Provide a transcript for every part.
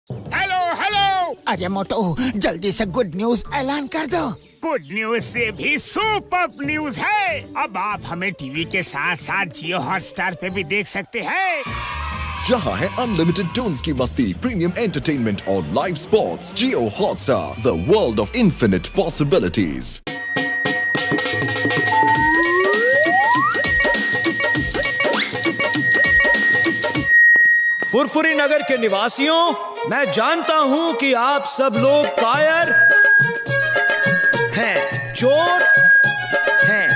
Hello hello. अरे मोटू, जल्दी से गुड न्यूज ऐलान कर दो। गुड न्यूज से भी सुपर न्यूज है। अब आप हमें टीवी के साथ साथ जियो हॉटस्टार पे भी देख सकते हैं, जहां है अनलिमिटेड टून्स की मस्ती, प्रीमियम एंटरटेनमेंट और live sports. Jio Hotstar, the world of infinite possibilities. Furfuri Nagar के निवासियों, मैं जानता हूं कि आप सब लोग कायर हैं, चोर हैं।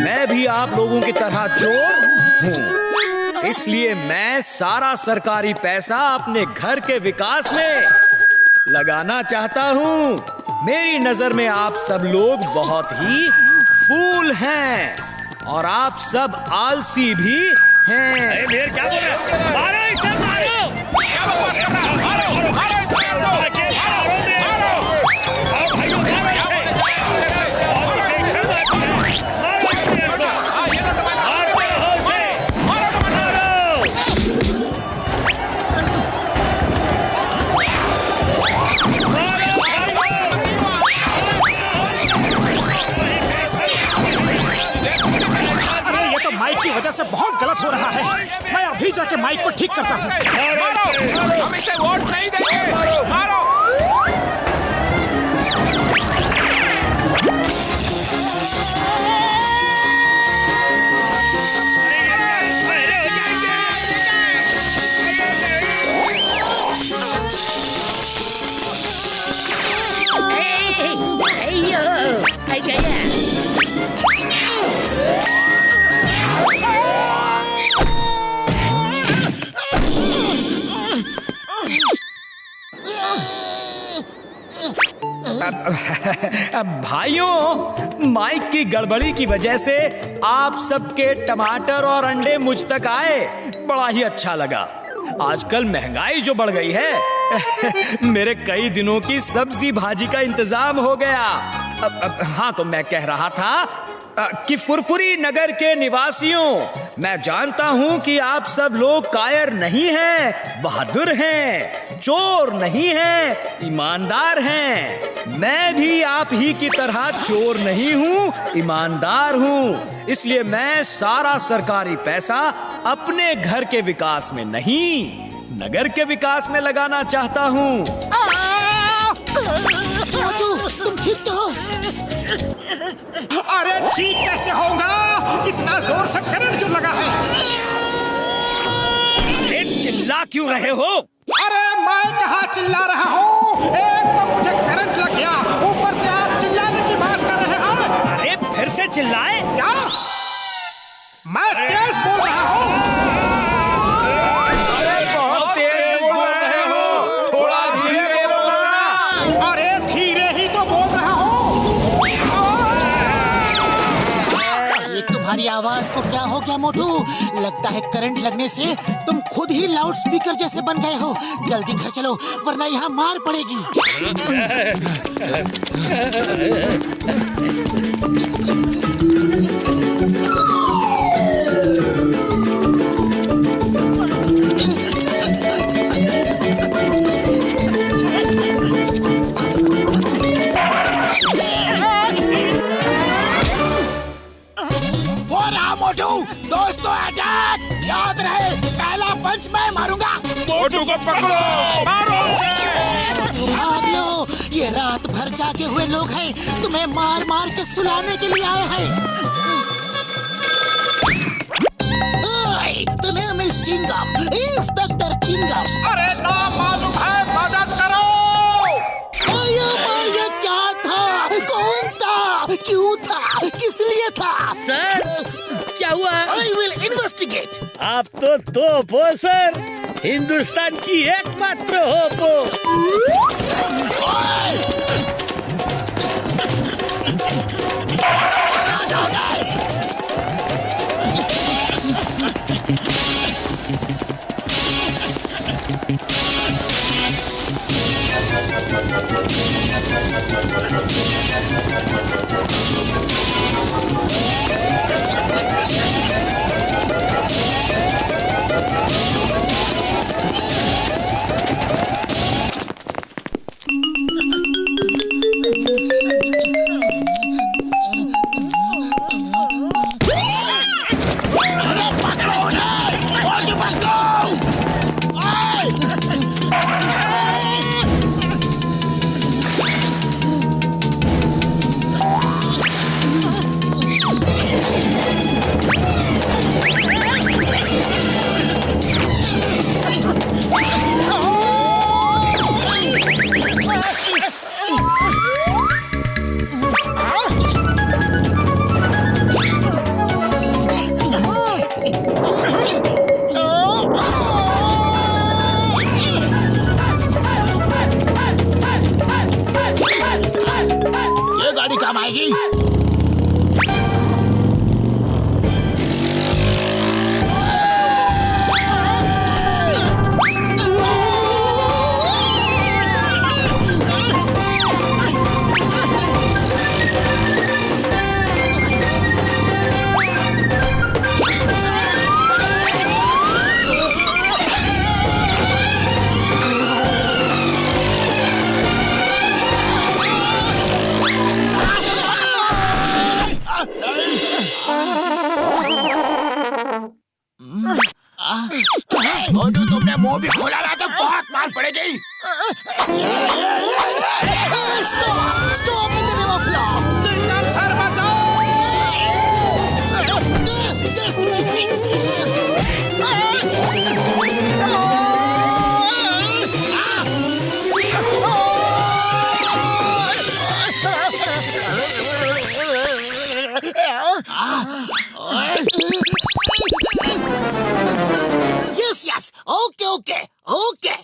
मैं भी आप लोगों की तरह चोर हूं, इसलिए मैं सारा सरकारी पैसा अपने घर के विकास में लगाना चाहता हूं। मेरी नजर में आप सब लोग बहुत ही फूल हैं और आप सब आलसी भी हैं। क्या बोल रहे हो? मारो इसे, मारो। क्या बकवास कर रहा है? मारो, मारो इसे, मारो। आओ भाइयों, मारो इसे। माइक की वजह से बहुत गलत हो रहा है। मैं अभी जाके माइक को ठीक करता हूँ। हम इसे वोट नहीं देंगे। मारो। भाइयों, माइक की गड़बड़ी की वजह से आप सबके टमाटर और अंडे मुझ तक आए, बड़ा ही अच्छा लगा। आजकल महंगाई जो बढ़ गई है, मेरे कई दिनों की सब्जी भाजी का इंतजाम हो गया। हाँ, तो मैं कह रहा था कि फुरफुरी नगर के निवासियों, मैं जानता हूं कि आप सब लोग कायर नहीं हैं, बहादुर हैं, चोर नहीं हैं, ईमानदार हैं। मैं भी आप ही की तरह चोर नहीं हूं, ईमानदार हूं। इसलिए मैं सारा सरकारी पैसा अपने घर के विकास में नहीं, नगर के विकास में लगाना चाहता हूं। तुम ठीक तो हो? अरे ठीक कैसे होगा? इतना जोर से करंट जो लगा है। चिल्ला क्यों रहे हो? अरे मैं कहाँ चिल्ला रहा हूँ? एक तो मुझे करंट लग गया, ऊपर से आप चिल्लाने की बात कर रहे हैं। अरे फिर से चिल्लाए? क्या? मैं तेज बोल रहा हूँ। अरे बहुत तेज बोल रहे हो, थोड़ा धीरे बोलना। अरे धीरे ही तो बोल रहा हूँ। ये तुम्हारी आवाज को क्या हो गया मोटू? लगता है करंट लगने से तुम खुद ही लाउड स्पीकर जैसे बन गए हो। जल्दी घर चलो, वरना यहाँ मार पड़ेगी। मोटू, दोस्तों अटैक! याद रहे, पहला पंच मैं मारूंगा। मोटू को पकड़ो, मारो। भाग लो, ये रात भर जागे हुए लोग हैं, तुम्हें मार मार के सुलाने के लिए आए हैं। तुम्हें मिस चिंगम, इंस्पेक्टर चिंगम। अरे ना मालूम है, मदद करो। ये क्या था? कौन था? क्यों था? किस लिए था? सर, क्या हुआ? I will investigate. आप तो तोप हो सर, हिंदुस्तान की एकमात्र होप हो। काम आएगी। मोटू, तुमने मुंह भी खोला ना तो बहुत मार पड़ेगी। Stop stop in the name of law. Chingam sir बचाओ। Just missing. Yes yes, okay okay okay.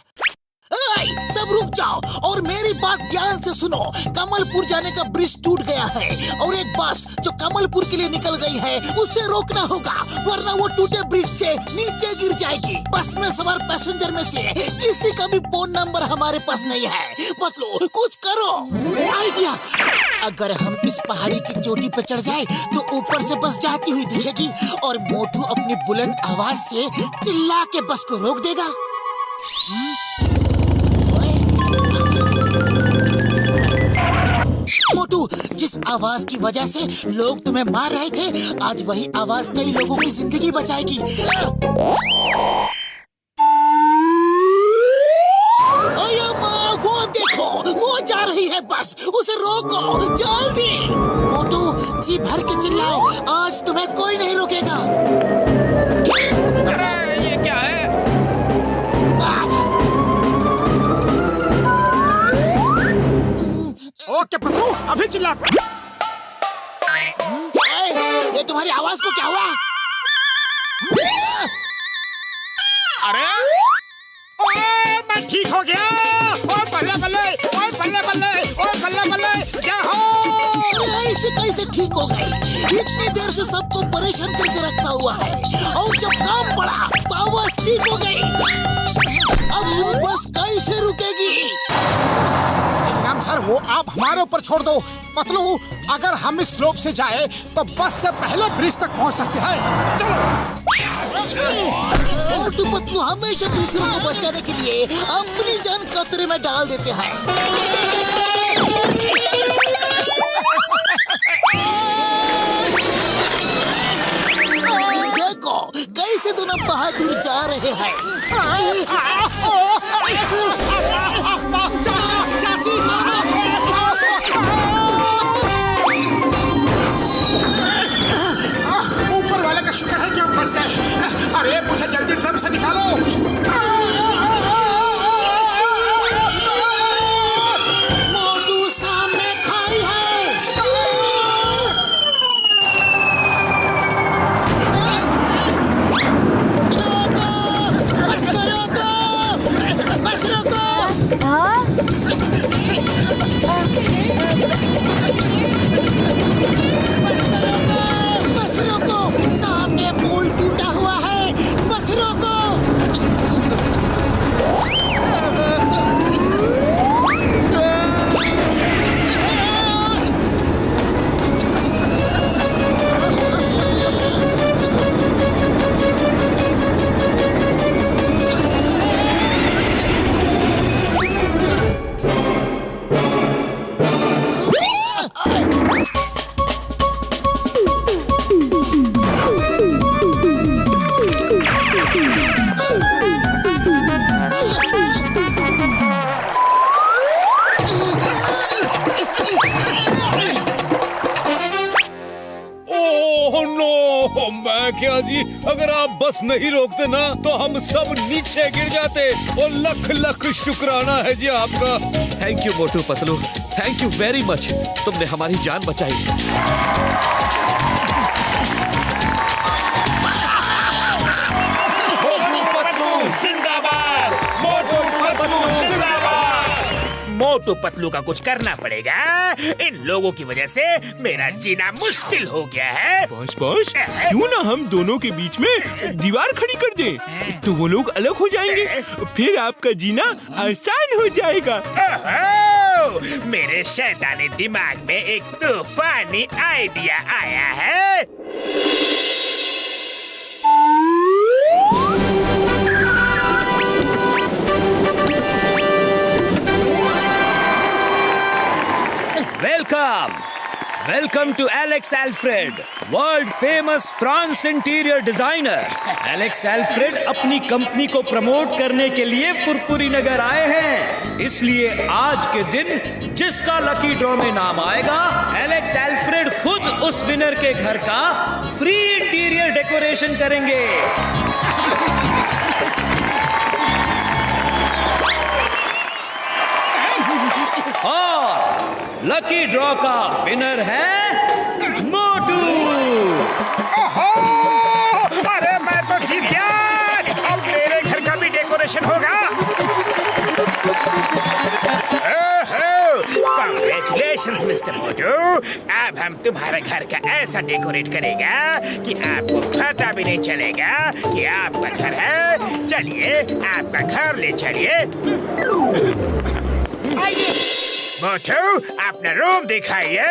सब रुक जाओ और मेरी बात ध्यान से सुनो। कमलपुर जाने का ब्रिज टूट गया है और एक बस जो कमलपुर के लिए निकल गई है उसे रोकना होगा, वरना वो टूटे ब्रिज से नीचे गिर जाएगी। बस में सवार पैसेंजर में से किसी का भी फोन नंबर हमारे पास नहीं है। मतलब कुछ करो। आइडिया, अगर हम इस पहाड़ी की चोटी पे चढ़ जाए तो ऊपर से बस जाती हुई दिखेगी और मोटू अपनी बुलंद आवाज से चिल्ला के बस को रोक देगा। मोटू, जिस आवाज की वजह से लोग तुम्हें मार रहे थे, आज वही आवाज कई लोगों की जिंदगी बचाएगी। वो देखो, वो जा रही है बस, उसे रोको जल्दी। मोटू, जी भर के चिल्लाओ, आज तुम्हें कोई नहीं रोकेगा। अरे ये क्या है? ओके पतलू, अभी चिल्ला। ये तुम्हारी आवाज को क्या हुआ? अरे ओए, मैं ठीक हो गया। ओए बल्ले बल्ले, ओए बल्ले बल्ले, ओए बल्ले बल्ले, क्या हो? ऐसे कैसे ठीक हो गई? इतनी देर से सबको परेशान करके रखा हुआ है और जब काम पड़ा तो आवाज ठीक हो गई। अब वो बस कैसे रुकेगी? चिंगम सर, वो आप हमारे ऊपर छोड़ दो। पतलू, अगर हम इस स्लोप से जाए तो बस से पहले ब्रिज तक पहुंच सकते हैं। चलो। मोटू पतलू हमेशा दूसरों को बचाने के लिए अपनी जान खतरे में डाल देते हैं। देखो कैसे दोनों बहादुर जा रहे हैं। चाची, ऊपर वाले का शुक्र है कि हम बच गए। अरे मुझे जल्दी ट्रम से निकालो। मोटू, सामने खाई है। रोको, बस को रोको, बस रोको। बस रोको, सामने पुल टूटा हुआ है, बस रोको। मैं क्या जी, अगर आप बस नहीं रोकते ना तो हम सब नीचे गिर जाते। और लख लख शुक्राना है जी आपका। Thank you Motu Patlu, thank you very much. तुमने हमारी जान बचाई। मोटू पतलू जिंदाबाद, मोटू पतलू जिंदाबाद। मोटू पतलू का कुछ करना पड़ेगा। इन लोगों की वजह से मेरा जीना मुश्किल हो गया है। बॉस बॉस, क्यों ना हम दोनों के बीच में दीवार खड़ी कर दें, तो वो लोग अलग हो जाएंगे, फिर आपका जीना आसान हो जाएगा। ओहो, मेरे शैतानी दिमाग में एक तूफानी आइडिया आया है। Welcome to Alex Alfred, world famous France interior designer. Alex Alfred अपनी कंपनी को प्रमोट करने के लिए फुरफुरी नगर आए हैं। इसलिए आज के दिन जिसका लकी ड्रॉ में नाम आएगा, एलेक्स एल्फ्रेड खुद उस विनर के घर का फ्री इंटीरियर डेकोरेशन करेंगे। और लकी ड्रॉ का विनर है मोटू। ओहो, अरे मैं तो जीत गया। अब मेरे घर का भी डेकोरेशन होगा। Congratulations, मिस्टर मोटू। अब हम तुम्हारे घर का ऐसा डेकोरेट करेगा कि आपको पता भी नहीं चलेगा कि आपका घर है। चलिए आपका घर ले चलिए। मोटू, अपना रूम दिखाइए।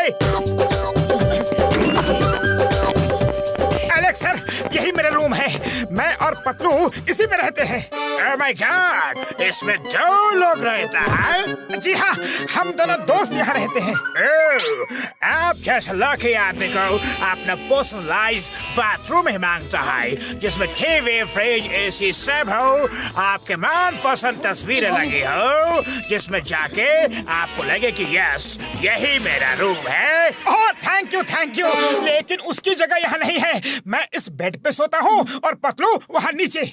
एलेक्स सर, यही मेरा रूम है। मैं और पतलू इसी में रहते हैं। Oh my God, इसमें 2 लोग रहता है। जी हाँ, हम दोनों दोस्त यहाँ रहते हैं। आप जैसा लकी आदमी को अपना पर्सनलाइज्ड बाथरूम ही मांगता है, जिसमें टीवी, फ्रिज, एसी सब हो, आपके मनपसंद तस्वीरें लगी हो, जिसमें जाके आपको लगे कि यस, यही मेरा रूम है। ओह, थैंक यू। लेकिन उसकी जगह यहाँ नहीं है। मैं इस बेड पे सोता हूँ और पतलू वहाँ नीचे।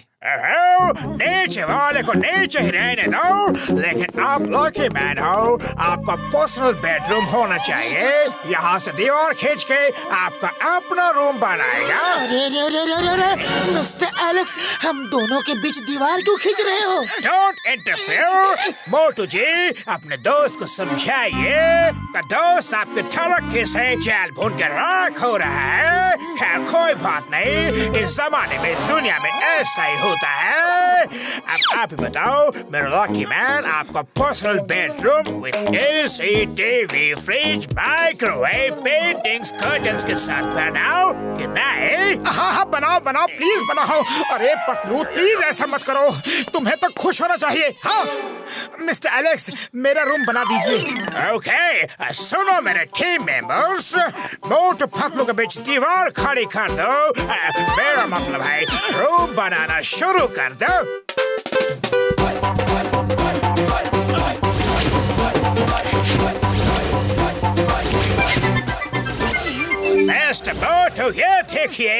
नीचे वाले को नीचे ही रहने दो, लेकिन आप लकी मैन हो, आपका पर्सनल बेडरूम होना चाहिए। यहाँ से दीवार खींच के आपका अपना रूम बनाएगा। अरे मिस्टर एलेक्स, हम दोनों के बीच दीवार क्यों खींच रहे हो? Don't interfere. मोटू जी, अपने दोस्त को समझाइए कि दोस्त आपके तरक्की से जेल भून के राख हो रहा है। खैर कोई बात नहीं, इस जमाने में, इस दुनिया में ऐसा ही होता है। अब आप ही बताओ, मेरा लकी मैन आपका personal bedroom with AC, TV, fridge, microwave, paintings, curtains के साथ बनाओ कि नहीं? हाँ, बनाओ, प्लीज बनाओ। अरे पतलू, प्लीज ऐसा मत करो, तुम्हें तो खुश होना चाहिए। हाँ मिस्टर एलेक्स, मेरा रूम बना दीजिए। ओके, सुनो मेरे टीम मेंबर्स, मोटू पतलू के बीच दीवार खड़ी कर दो। मेरा मतलब है रूम बनाना शुरू कर दो। मिस्टर मोटू, ये देखिए,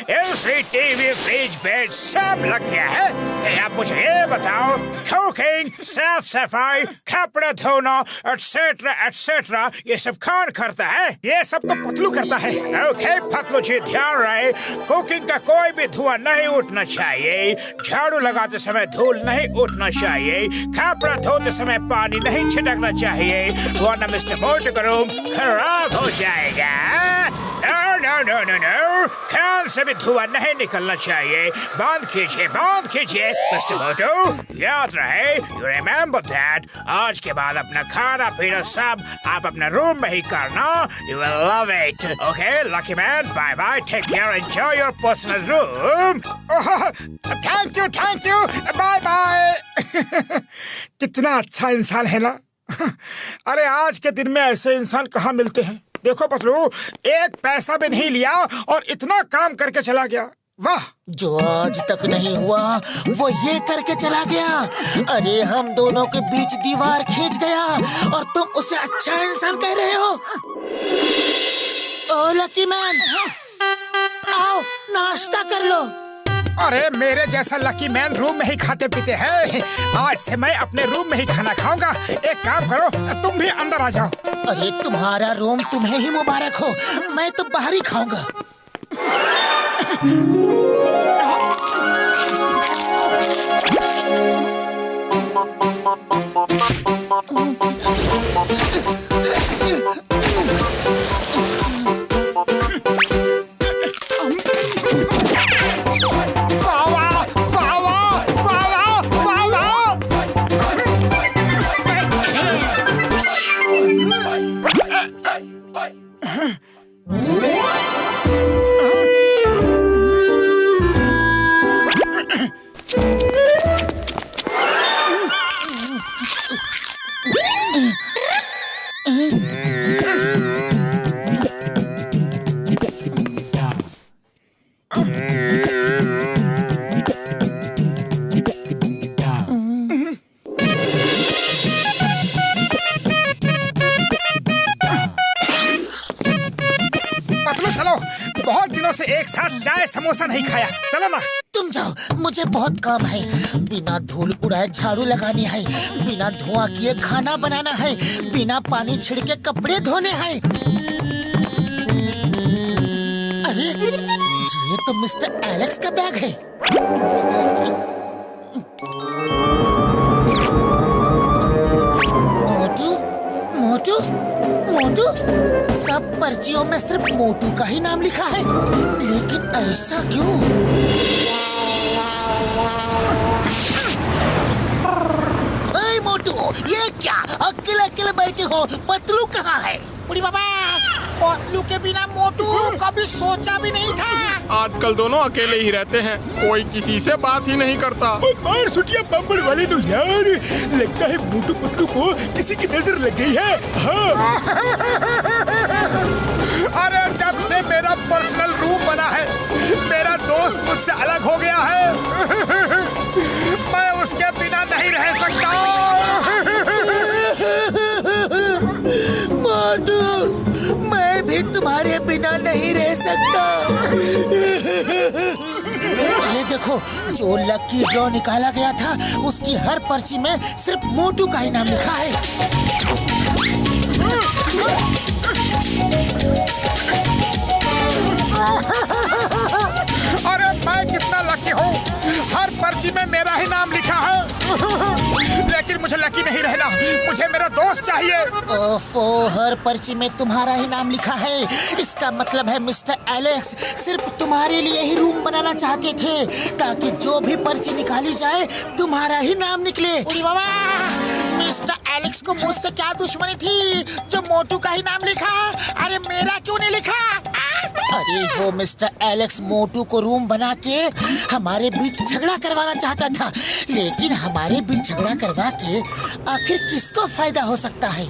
एलसी, टीवी, फ्रिज, बेड सब लग गया है। आप मुझे ये बताओ, कुकिंग, साफ सफाई, कपड़े धोना, एटसेट्रा, ये सब कौन करता है? ये सब तो पतलू करता है। ओके पतलू जी, ध्यान रहे, कुकिंग का कोई भी धुआं नहीं उठना चाहिए, झाड़ू लगाते समय धूल नहीं उठना चाहिए, कपड़ा धोते समय पानी नहीं छिड़कना चाहिए, वरना मिस्टर मोटू का रूम खराब हो जाएगा। नो, कान से भी धुआं नहीं निकलना चाहिए। बंद कीजिए मिस्टर मोटू। याद रहे, यू रिमेम्बर दैट। आज के बाद अपना खाना पीना सब आप अपने रूम में ही करना। You will love it. Okay lucky man, bye bye, take care, enjoy your personal room. Thank you, bye bye. कितना अच्छा इंसान है ना। अरे आज के दिन में ऐसे इंसान कहाँ मिलते हैं। देखो पतलू, एक पैसा भी नहीं लिया और इतना काम करके चला गया। वाह, जो आज तक नहीं हुआ वो ये करके चला गया। अरे हम दोनों के बीच दीवार खींच गया और तुम उसे अच्छा इंसान कह रहे हो। ओ लकी मैन, आओ नाश्ता कर लो। अरे मेरे जैसा लकी मैन रूम में ही खाते पीते हैं। आज से मैं अपने रूम में ही खाना खाऊंगा। एक काम करो, तुम भी अंदर आ जाओ। अरे तुम्हारा रूम तुम्हें ही मुबारक हो, मैं तो बाहर ही खाऊंगा। साथ चाय समोसा नहीं खाया। चलो ना। तुम जाओ, मुझे बहुत काम है। बिना धूल उड़ाए झाड़ू लगानी है, बिना धुआं किए खाना बनाना है, बिना पानी छिड़के कपड़े धोने हैं। अरे ये तो मिस्टर एलेक्स का बैग है। मोटू मोटू मोटू, सब पर्चियों में सिर्फ मोटू का ही नाम लिखा है, लेकिन ऐसा क्यों? ए मोटू, ये क्या अकेले अकेले बैठे हो? पतलू कहाँ है? बुढ़ी बाबा, पतलू के बिना मोटू कभी सोचा भी नहीं था। आजकल दोनों अकेले ही रहते हैं, कोई किसी से बात ही नहीं करता। मार सुटिया बम्बड़ वाले नो यार, लगता है मोटू पतलू को किसी की नजर लग गई है। हाँ। अरे जब से मेरा पर्सनल रूम बना है, मेरा दोस्त मुझसे अलग हो गया है। मैं उसके बिना नहीं रह सकता। मोटू, मैं भी तुम्हारे बिना नहीं रह सकता। ये देखो, जो लकी ड्रॉ निकाला गया था, उसकी हर पर्ची में सिर्फ मोटू का ही नाम लिखा है। अरे मैं कितना लकी हूँ, हर पर्ची में मेरा ही नाम लिखा है। लेकिन मुझे लकी नहीं रहना, मुझे मेरा दोस्त चाहिए। ओफो, हर पर्ची में तुम्हारा ही नाम लिखा है। इसका मतलब है मिस्टर एलेक्स सिर्फ तुम्हारे लिए ही रूम बनाना चाहते थे, ताकि जो भी पर्ची निकाली जाए तुम्हारा ही नाम निकले। बाबा, मिस्टर एलेक्स को मुझसे क्या दुश्मनी थी जो मोटू का ही नाम लिखा? अरे मेरा क्यों नहीं लिखा? अरे वो मिस्टर एलेक्स मोटू को रूम बना के हमारे बीच झगड़ा करवाना चाहता था, लेकिन हमारे बीच झगड़ा करवा के आखिर किसको फायदा हो सकता है?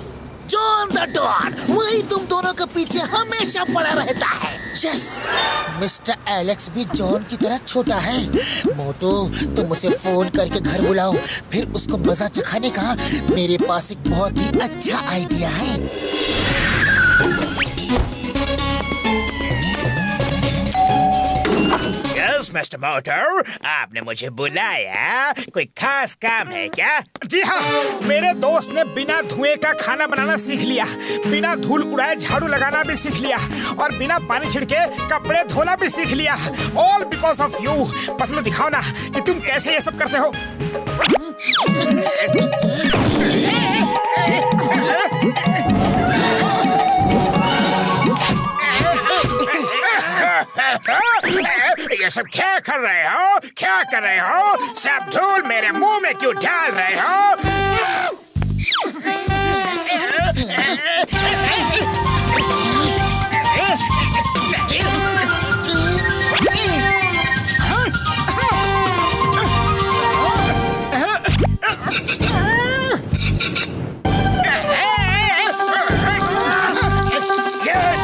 जॉन द डॉन, वही तुम दोनों के पीछे हमेशा पड़ा रहता है। यस, मिस्टर एलेक्स भी जॉन की तरह छोटा है। मोटू, तुम उसे फोन करके घर बुलाओ, फिर उसको मजा चखाने का मेरे पास एक बहुत ही अच्छा आइडिया है। मिस्टर मोटू, आपने मुझे बुलाया, कोई खास काम है क्या? जी हाँ, मेरे दोस्त ने बिना धुएं का खाना बनाना सीख लिया, बिना धूल उड़ाए झाड़ू लगाना भी सीख लिया, और बिना पानी छिड़के कपड़े धोना भी सीख लिया। All because of you. Patlu, दिखाओ ना कि तुम कैसे ये सब करते हो। ये सब क्या कर रहे हो? क्या कर रहे हो? सब धूल मेरे मुंह में क्यों डाल रहे हो?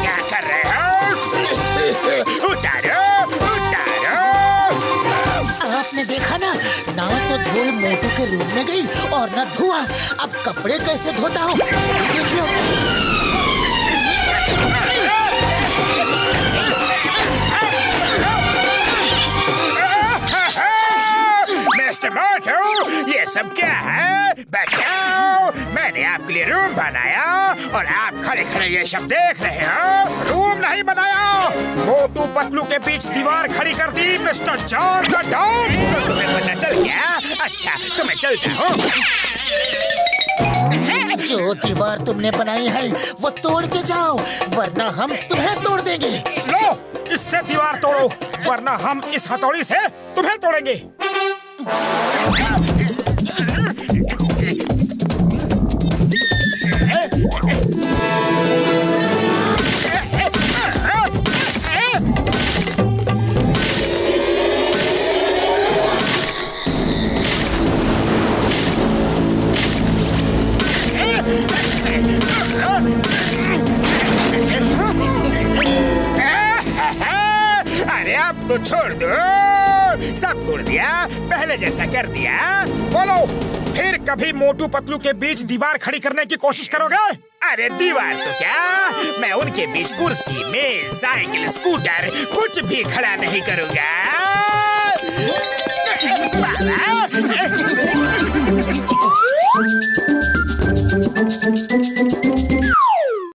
क्या कर रहे हो? उतारो, उतारो। आपने देखा ना तो धूल मोटू के रूम में गई और ना धुआं। अब कपड़े कैसे धोता हूँ देख लो। मिस्टर मोटू, ये सब क्या है? बचाओ, मैंने आपके लिए रूम बनाया और आप खड़े खड़े ये सब देख रहे हो। रूम नहीं बनाया, मोटू पतलू के बीच दीवार खड़ी कर दी मिस्टर जॉन द डॉन। तो तुम्हें पता चल गया? अच्छा, तो मैं चलता हूँ। जो दीवार तुमने बनाई है वो तोड़ के जाओ, वरना हम तुम्हें तोड़ देंगे। लो, इससे दीवार तोड़ो, वरना हम इस हथौड़ी से तुम्हें तोड़ेंगे। अरे अब तो छोड़ दो, सब तोड़ दिया, पहले जैसा कर दिया। बोलो, फिर कभी मोटू पतलू के बीच दीवार खड़ी करने की कोशिश करोगे? अरे दीवार तो क्या, मैं उनके बीच कुर्सी, मेज, साइकिल, स्कूटर कुछ भी खड़ा नहीं करूँगा।